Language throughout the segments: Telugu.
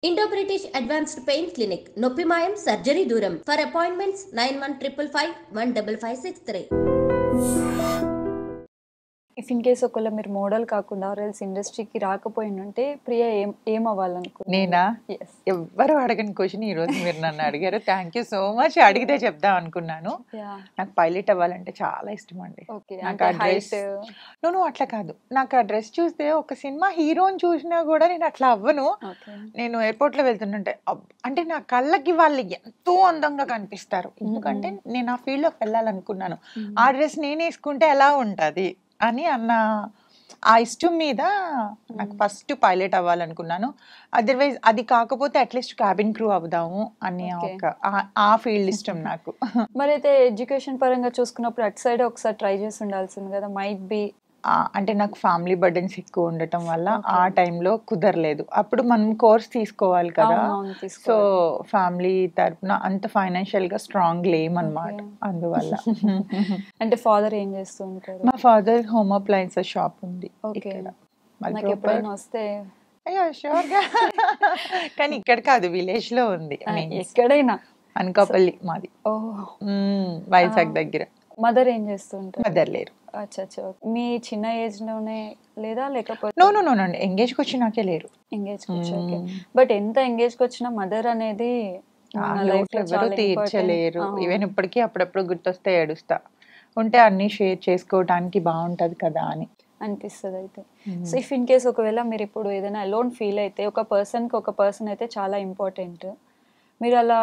Indo British advanced pain clinic నొప్పి మాయం సర్జరీ దూరం for appointments 9155515563. If in case ఒకవేళ మీరు మోడల్ కాకుండా రైల్స్ ఇండస్ట్రీకి రాకపోయిందంటే ప్రియా ఏం అవ్వాలనుకున్నా? నేనా? ఎస్. ఎవ్వరు అడగని క్వశ్చన్ ఈ రోజు మీరు నన్ను అడిగారు. Thank you so much. అడిగితే చెప్దాం అనుకున్నాను. నాకు పైలట్ అవ్వాలంటే చాలా ఇష్టం అండి. ఓకే. నాకు ఆ డ్రెస్ నువ్వు అట్లా కాదు, నాకు ఆ డ్రెస్ చూస్తే ఒక సినిమా హీరోని చూసినా కూడా నేను అట్లా అవ్వను. నేను ఎయిర్పోర్ట్ లో వెళ్తుంటే అంటే నా కళ్ళకి వాళ్ళు ఎంతో అందంగా కనిపిస్తారు. ఎందుకంటే నేను ఆ ఫీల్డ్ లోకి వెళ్ళాలనుకున్నాను. ఆ డ్రెస్ నేను వేసుకుంటే ఎలా ఉంటది అని అన్న ఆ ఇష్టం మీద నాకు ఫస్ట్ పైలట్ అవ్వాలనుకున్నాను. అదర్వైజ్ అది కాకపోతే అట్లీస్ట్ క్యాబిన్ క్రూ అవుదాము అని ఒక ఆ ఫీల్డ్ ఇష్టం నాకు. మరి అయితే ఎడ్యుకేషన్ పరంగా చూసుకున్నప్పుడు అటు సైడ్ ఒకసారి ట్రై చేసి ఉండాల్సింది కదా. మైట్ బి అంటే నాకు ఫ్యామిలీ బర్డెన్స్ ఎక్కువ ఉండటం వల్ల ఆ టైంలో కుదరలేదు. అప్పుడు మనం కోర్స్ తీసుకోవాలి కదా. సో ఫ్యామిలీ తరపున అంత ఫైనాన్షియల్ గా స్ట్రాంగ్ లేమన్నమాట. అందువల్ల అంటే ఫాదర్ ఏం చేస్తూ ఉంటారు? మా ఫాదర్ హోమ్ అప్లయన్సెస్ షాప్ ఉంది. నాకు ఎప్పుడైనా వస్తే అయ్యో షూర్ గా. కానీ ఇక్కడ కాదు, విలేజ్ లో ఉంది. ఎక్కడైనా అనకాపల్లి మాది. వైజాగ్ దగ్గర. మదర్ ఏం చేస్తూ ఉంటారు? మదర్ లేరు. అచ్చా. మీ చిన్న ఏజ్ లోనే లేదా లేకపోతే? నో ఎంగేజ్ కి వచ్చినాకే లేరు. ఎంగేజ్ కి వచ్చాకే. బట్ ఎంత ఎంగేజ్ కి వచ్చినా మదర్ అనేది ఎవరు తీర్చలేరు. ఈవెన్ ఇప్పటికీ అప్పుడప్పుడు గుర్తొస్తే ఏడుస్తా. ఉంటే అన్ని షేర్ చేసుకోవడానికి బాగుంటది కదా అని అనిపిస్తుంది. అయితే సో ఇఫ్ ఇన్ కేస్ ఒకవేళ మీరు ఇప్పుడు ఏదైనా అలోన్ ఫీల్ అయితే ఒక పర్సన్ అయితే చాలా ఇంపార్టెంట్. మీరు అలా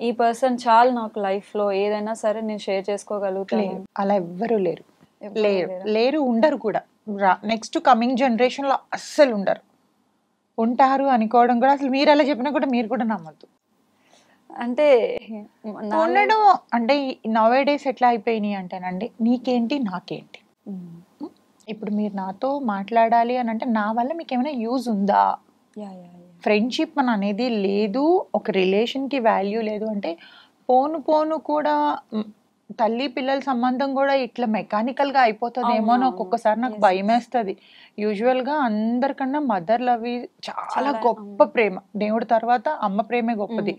ఈ పర్సన్ చాలు నాకు లైఫ్ లో ఏదైనా సరే నేను షేర్ చేసుకోగలుగుతాను, అలా ఎవ్వరు లేరు, ఉండరు కూడా. నెక్స్ట్ కమింగ్ జనరేషన్ లో అస్సలు ఉండరు. ఉంటారు అనుకోవడం కూడా అసలు మీరు అలా చెప్పినా కూడా మీరు కూడా నమ్మద్దు. అంటే ఉండడం అంటే నవ్ డేస్ ఎట్లా అయిపోయినాయి అంటేనండి, నీకేంటి నాకేంటి. ఇప్పుడు మీరు నాతో మాట్లాడాలి అని అంటే నా వల్ల మీకు ఏమైనా యూజ్ ఉందా? ఫ్రెండ్షిప్ అని అనేది లేదు, ఒక రిలేషన్కి వాల్యూ లేదు అంటే పోను కూడా తల్లి పిల్లల సంబంధం కూడా ఇట్లా మెకానికల్గా అయిపోతుందేమో అని ఒక్కొక్కసారి నాకు భయం వేస్తుంది. యూజువల్గా అందరికన్నా మదర్ లవ్ చాలా గొప్ప ప్రేమ. దేవుడి తర్వాత అమ్మ ప్రేమే గొప్పది.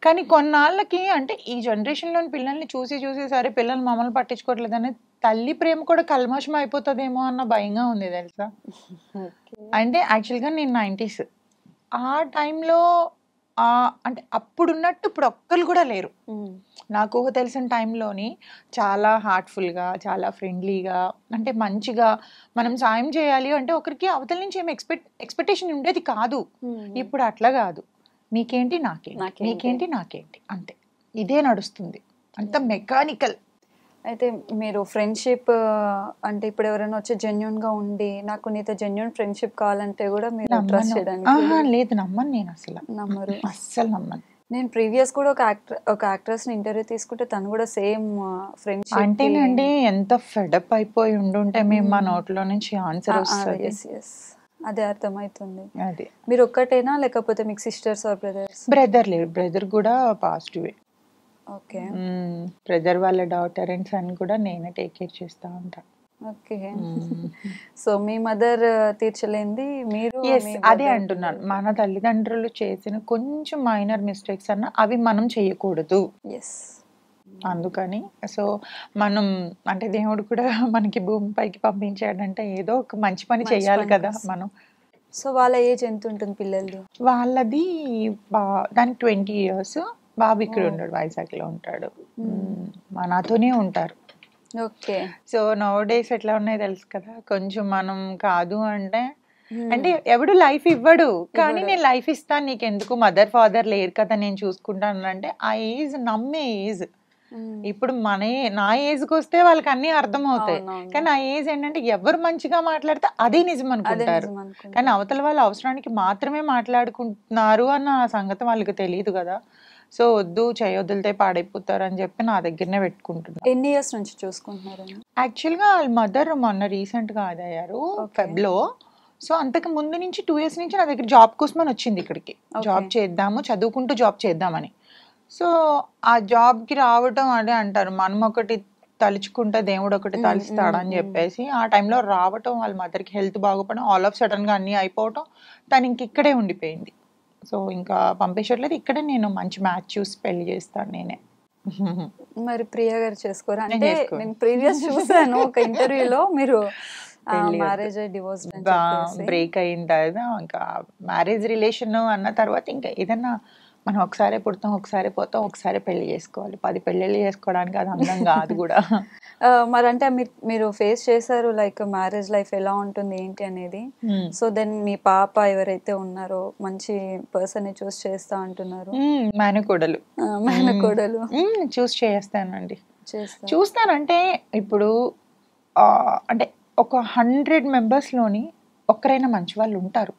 కానీ కొన్నాళ్ళకి అంటే ఈ జనరేషన్లోని పిల్లల్ని చూసి సరే పిల్లలు మమ్మల్ని పట్టించుకోవట్లేదని తల్లి ప్రేమ కూడా కల్మషం అయిపోతుందేమో అన్న భయంగా ఉంది తెలుసా. అంటే యాక్చువల్గా నేను 90s ఆ టైంలో అంటే అప్పుడున్నట్టు ఇప్పుడు ఒక్కరు కూడా లేరు. నాకు ఊహ తెలిసిన టైంలోని చాలా హార్ట్ఫుల్గా, చాలా ఫ్రెండ్లీగా, అంటే మంచిగా మనం సాయం చేయాలి అంటే ఒకరికి అవతల నుంచి ఏమి ఎక్స్పెక్టేషన్ ఉండేది కాదు. ఇప్పుడు అట్లా కాదు, నీకేంటి నాకేంటి అంతే, ఇదే నడుస్తుంది, అంత మెకానికల్. అయితే మీరు ఫ్రెండ్షిప్ అంటే ఇప్పుడు ఎవరైనా వచ్చి జెన్యున్ గా ఉండి నాకు నీతో జెన్యున్ ఫ్రెండ్షిప్ కావాలంటే కూడా మీరు ట్రస్ట్ చేయడానికి లేదు. నమ్మను, నేను అసలు నమ్మను. నేను ప్రీవియస్ కూడా ఒక యాక్ట్రెస్ ని ఇంటర్వ్యూ తీసుకుంటే తను కూడా సేమ్ ఫ్రెండ్షిప్ అంటేనండి ఎంత ఫెడప్ అయిపోయి ఉండుంటే మేము మా నోట్లో నుంచి ఆన్సర్ వస్తుంది. అదే అర్థమవుతుంది. అది మీరు ఒక్కటేనా లేకపోతే మీకు సిస్టర్స్ ఆర్ బ్రదర్స్? బ్రదర్ లేరు, బ్రదర్ కూడా పాజిటివే. ఓకే. బ్రదర్ వాళ్ళ డాటర్ అండ్ సన్ కూడా నేనే టేక్ కేర్ చేస్తా ఉంటా. ఓకే. సో మీ మదర్ తీర్చలేంది మీరు? అదే అంటున్నాను, మన తల్లిదండ్రులు చేసిన కొంచెం మైనర్ మిస్టేక్స్ అన్న అవి మనం చేయకూడదు. అందుకని సో మనం అంటే దేవుడు కూడా మనకి భూమిపైకి పంపించాడంటే ఏదో ఒక మంచి పని చేయాలి కదా మనం. సో వాళ్ళ ఏజ్ ఎంత ఉంటుంది పిల్లలది? వాళ్ళది దానికి 20 years. బాబు ఇక్కడ ఉంటాడు, వైజాగ్ లో ఉంటాడు. మా నాతోనే ఉంటారు. ఓకే. సో నవ్ డేస్ ఎట్లా ఉన్నాయి తెలుసు కదా, కొంచెం మనం కాదు అంటే ఎవడు లైఫ్ ఇవ్వడు, కానీ నేను లైఫ్ ఇస్తాను నీకెందుకు, మదర్ ఫాదర్ లేరు కదా నేను చూసుకుంటాను అంటే ఆ ఏజ్ నమ్మే ఏజ్. ఇప్పుడు నా ఏజ్కి వస్తే వాళ్ళకి అన్ని అర్థం అవుతాయి, కానీ ఆ ఏజ్ ఏంటంటే ఎవరు మంచిగా మాట్లాడితే అదే నిజం అనుకుంటారు. కానీ అవతల వాళ్ళ అవసరానికి మాత్రమే మాట్లాడుకుంటున్నారు అన్న సంగతి వాళ్ళకి తెలియదు కదా. సో వద్దు, చేయొద్దులతో పాడైపోతారు అని చెప్పి నా దగ్గరనే పెట్టుకుంటున్నాను. ఎన్ని ఇయర్స్ నుంచి చూసుకుంటున్నారు? యాక్చువల్గా వాళ్ళ మదర్ మొన్న రీసెంట్ గా అదయ్యారు ఫెబ్లో. సో అంతకు ముందు నుంచి 2 years నుంచి నా దగ్గర జాబ్ కోసమని వచ్చింది ఇక్కడికి. జాబ్ చేద్దాము, చదువుకుంటూ జాబ్ చేద్దామని. సో ఆ జాబ్కి రావటం అదే అంటారు, మనం ఒకటి తలుచుకుంటే దేవుడు ఒకటి తలుస్తాడని చెప్పేసి ఆ టైంలో రావటం, వాళ్ళ మదర్కి హెల్త్ బాగోపడం, ఆల్ ఆఫ్ సడన్ గా అన్నీ అయిపోవటం, తను ఇంక ఇక్కడే ఉండిపోయింది. సో ఇంకా పంపించట్లేదు. ఇక్కడే నేను మంచి మ్యాచ్ చూసి పెళ్లి చేస్తాను నేనే. మరి ప్రియా గారు చేసుకోరు నేను అంటే చేసుకోను. నేను ప్రీవియస్ చూసాను ఒక ఇంటర్వ్యూలో మీరు పెళ్లి మ్యారేజ్ డివోర్స్ అని చెప్పేసి బ్రేక్ అయిన తర్వాత ఇంకా మ్యారేజ్ రిలేషన్ అన్న తర్వాత ఇంకా ఏదన్నా మనం ఒకసారి పుడతాం, ఒకసారి పోతాం, ఒకసారి పెళ్లి చేసుకోవాలి. 10 పెళ్ళిళ్ళు చేసుకోవడానికి అది అందం కాదు కూడా. మరి అంటే మీరు ఫేస్ చేశారు లైక్ మ్యారేజ్ లైఫ్ ఎలా ఉంటుంది ఏంటి అనేది. సో దెన్ మీ పాప ఎవరైతే ఉన్నారో మంచి పర్సన్ ని చూస్ చేస్తా అంటున్నారు, మేనకోడలు మేనకోడలు చూస్ చేస్తానండి. చేస్తా చూస్తానంటే ఇప్పుడు అంటే ఒక 100 మెంబర్స్లోని ఒక్కరైనా మంచి వాళ్ళు ఉంటారు.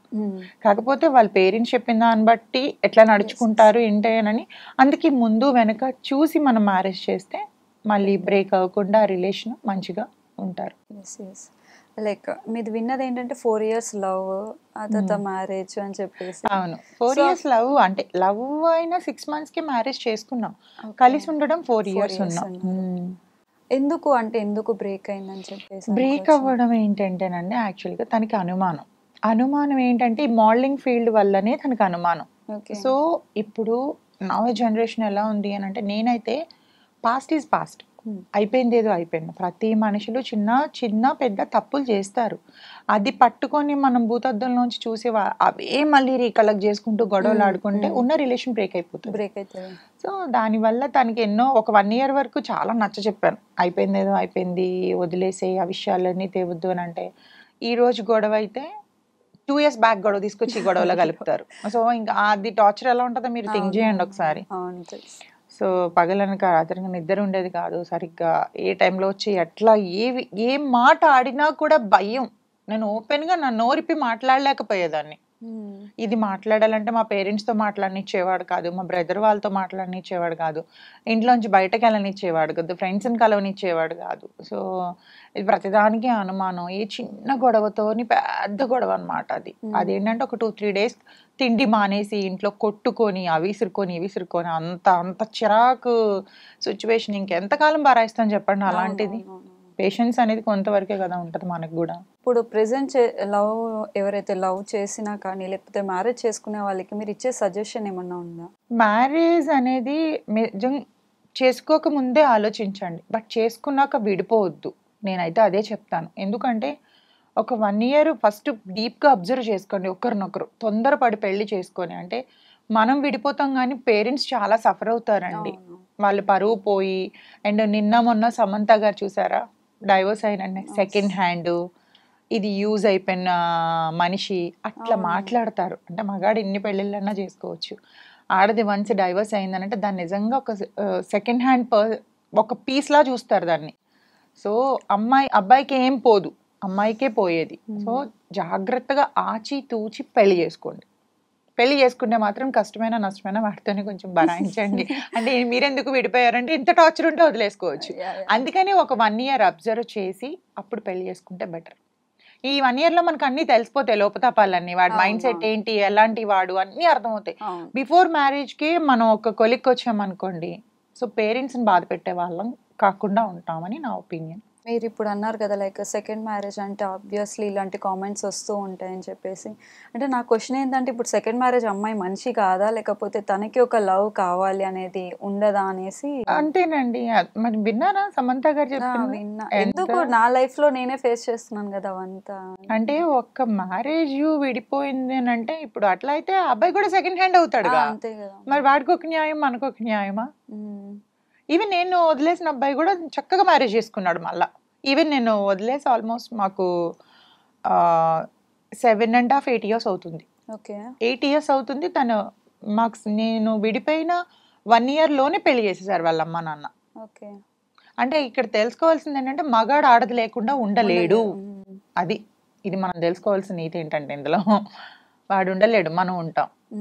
కాకపోతే వాళ్ళ పేరెంట్స్ చెప్పిన దాన్ని బట్టి ఎట్లా నడుచుకుంటారు ఏంటని, అందుకే ముందు వెనక చూసి మనం మ్యారేజ్ చేస్తే మళ్ళీ బ్రేక్ అవ్వకుండా రిలేషన్ మంచిగా ఉంటారు. లైక్ మీది విన్నది ఏంటంటే 4 years లవ్, ఆ తర్వాత మ్యారేజ్ అని చెప్పేసి. అవును, 4 years లవ్. అంటే లవ్ అయినా 6 months కి మ్యారేజ్ చేసుకున్నాం, కలిసి ఉండడం 4 years ఉన్నాం. ఎందుకు అంటే ఎందుకు బ్రేక్ అయిందని చెప్పేసి? బ్రేక్ అవ్వడం ఏంటంటేనండి, యాక్చువల్గా తనకి అనుమానం ఏంటంటే ఈ మోడలింగ్ ఫీల్డ్ వల్లనే తనకి అనుమానం. సో ఇప్పుడు నవ జనరేషన్ ఎలా ఉంది అని అంటే, నేనైతే పాస్ట్ ఈజ్ పాస్ట్, అయిపోయింది ఏదో అయిపోయింది. ప్రతి మనుషులు చిన్న చిన్న పెద్ద తప్పులు చేస్తారు. అది పట్టుకొని మనం భూతద్దంలోంచి చూసి అవే మళ్ళీ రీకలెక్ట్ చేసుకుంటూ గొడవలు ఆడుకుంటే ఉన్న రిలేషన్ బ్రేక్ అయిపోతుంది. సో దానివల్ల తనకి ఒక 1 year వరకు చాలా నచ్చ చెప్పాను, అయిపోయింది ఏదో అయిపోయింది, వదిలేసే ఆ విషయాలన్నీ తేవద్దు అని. అంటే ఈ రోజు గొడవ అయితే 2 years బ్యాక్ గొడవ తీసుకొచ్చి గొడవలో కలుపుతారు. సో ఇంకా అది టార్చర్ ఎలా ఉంటుందో మీరు థింక్ చేయండి ఒకసారి. సో పగలనక రాత్రికి నిద్ర ఉండేది కాదు సరిగ్గా. ఏ టైంలో వచ్చి ఎట్లా ఏ మాట ఆడినా కూడా భయం. నేను ఓపెన్గా నా నోరిపి మాట్లాడలేకపోయేదాన్ని. ఇది మాట్లాడాలంటే మా పేరెంట్స్తో మాట్లాడనిచ్చేవాడు కాదు, మా బ్రదర్ వాళ్ళతో మాట్లాడనిచ్చేవాడు కాదు, ఇంట్లోంచి బయటకు వెళ్ళనిచ్చేవాడు కాదు, ఫ్రెండ్స్ని కలవనిచ్చేవాడు కాదు. సో ఇది ప్రతిదానికి అనుమానం. ఏ చిన్న గొడవతోని పెద్ద గొడవ అనమాట అది. అదేంటంటే ఒక 2-3 days తిండి మానేసి ఇంట్లో కొట్టుకొని అవి విసురుకొని అంత చిరాకు సిచ్యువేషన్. ఇంకెంతకాలం భరాయిస్తాను చెప్పండి అలాంటిది. పేషెన్స్ అనేది కొంతవరకే కదా ఉంటుంది మనకు కూడా. ఇప్పుడు ప్రెసెంట్ లవ్ ఎవరైతే లవ్ చేసినా కానీ లేకపోతే మ్యారేజ్ చేసుకునే వాళ్ళకి మీరు ఇచ్చే సజెషన్ ఏమన్నా ఉందా? మ్యారేజ్ అనేది చేసుకోక ముందే ఆలోచించండి, బట్ చేసుకున్నాక విడిపోవద్దు. నేనైతే అదే చెప్తాను. ఎందుకంటే ఒక 1 year ఫస్ట్ డీప్గా అబ్జర్వ్ చేసుకోండి ఒకరినొకరు. తొందరపడి పెళ్లి చేసుకొని అంటే మనం విడిపోతాం కానీ పేరెంట్స్ చాలా సఫర్ అవుతారండి. వాళ్ళు పరువు పోయి. అండ్ నిన్న మొన్న సమంత గారు చూసారా, డైవోర్స్ అయినండి, సెకండ్ హ్యాండ్, ఇది యూజ్ అయిపోయిన మనిషి అట్లా మాట్లాడతారు. అంటే మగాడు ఎన్ని పెళ్ళిళ్ళన్నా చేసుకోవచ్చు, ఆడది వన్స్ డైవోర్స్ అయిందనంటే దాన్ని నిజంగా ఒక సెకండ్ హ్యాండ్ ఒక పీస్లా చూస్తారు దాన్ని. సో అబ్బాయికి ఏం పోదు, అమ్మాయికే పోయేది. సో జాగ్రత్తగా ఆచి తూచి పెళ్లి చేసుకోండి. పెళ్లి చేసుకుంటే మాత్రం కష్టమైన నష్టమైన వాటితోనే కొంచెం భరాయించండి. అంటే మీరెందుకు విడిపోయారంటే ఇంత టార్చర్ ఉంటే వదిలేసుకోవచ్చు. అందుకని ఒక 1 year అబ్జర్వ్ చేసి అప్పుడు పెళ్లి చేసుకుంటే బెటర్. ఈ 1 year లో మనకు అన్ని తెలిసిపోతాయి, లోపతాపాలన్నీ, వాడి మైండ్ సెట్ ఏంటి, ఎలాంటి వాడు అన్ని అర్థమవుతాయి. బిఫోర్ మ్యారేజ్ కి మనం ఒక కొలిక్కి వచ్చామనుకోండి, సో పేరెంట్స్ని బాధ పెట్టే వాళ్ళం కాకుండా ఉంటామని నా ఒపీనియన్. మీరు ఇప్పుడు అన్నారు కదా లైక్ సెకండ్ మ్యారేజ్ అంటే ఆబ్వియస్లీ ఇలాంటి కామెంట్స్ వస్తూ ఉంటాయని చెప్పేసి. అంటే నా క్వశ్చన్ ఏంటంటే, ఇప్పుడు సెకండ్ మ్యారేజ్ అమ్మాయి మనిషి కాదా, లేకపోతే తనకి ఒక లవ్ కావాలి అనేది ఉండదా అనేసి. అంతేనండి. మరి విన్నారా సమంత గారు చెప్పింది? విన్నా. ఎందుకు నా లైఫ్ లో నేనే ఫేస్ చేస్తున్నాను కదా అవంతా. అంటే ఒక్క మ్యారేజ్ విడిపోయింది అని అంటే ఇప్పుడు అట్లా అయితే అబ్బాయి కూడా సెకండ్ హ్యాండ్ అవుతాడు. అంతే కదా. మరి వాడికి ఒక న్యాయం, మనకు ఒక న్యాయమా? ఈవెన్ నేను వదిలేసిన అబ్బాయి కూడా చక్కగా మ్యారేజ్ చేసుకున్నాడు మళ్ళా. ఈవెన్ నేను వదిలేసి ఆల్మోస్ట్ మాకు 7.5 8 years అవుతుంది. 8 years అవుతుంది. తను నేను విడిపోయిన 1 year లోనే పెళ్లి చేసేసారు వాళ్ళ అమ్మ నాన్న. అంటే ఇక్కడ తెలుసుకోవాల్సింది ఏంటంటే మగాడు ఆడది లేకుండా ఉండలేడు. ఇది మనం తెలుసుకోవాల్సిన నీతి ఏంటంటే ఇందులో వాడు ఉండలేడు, మనం ఉంటాం.